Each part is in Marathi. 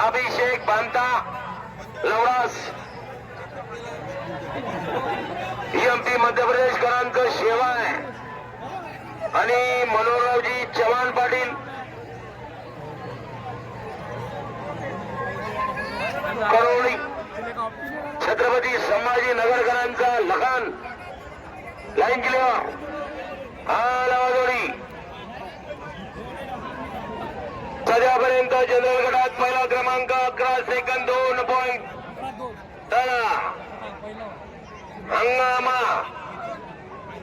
अभिषेक बांता लवरास एमपी मध्य प्रदेश क्रमांक शेवाय आणि मनोहररावजी चव्हाण पाटील करोली छत्रपती संभाजी नगरकरांचा लखान लाईन क्लिअर हा लावाजोडी सध्यापर्यंत जनरल गटात पहिला क्रमांक 11 सेकंद 2 पॉइंट चला हंगामा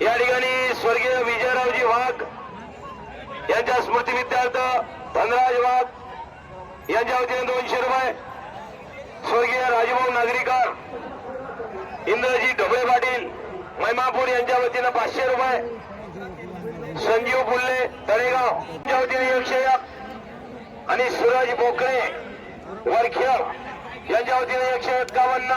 या ठिकाणी स्वर्गीय विजयरावजी वाघ यांच्या स्मृतीविद्यार्थ धनराज वाघ यांच्या वतीने 200 रुपये स्वर्गीय राजभाऊ नागरीकर इंद्रजी ढोबळे पाटील मैमापूर यांच्या वतीने 500 रुपये संजीव फुल्ले तळेगाव यांच्या वतीने 101 आणि सूरज बोकळे वरखेड यांच्या वतीने 151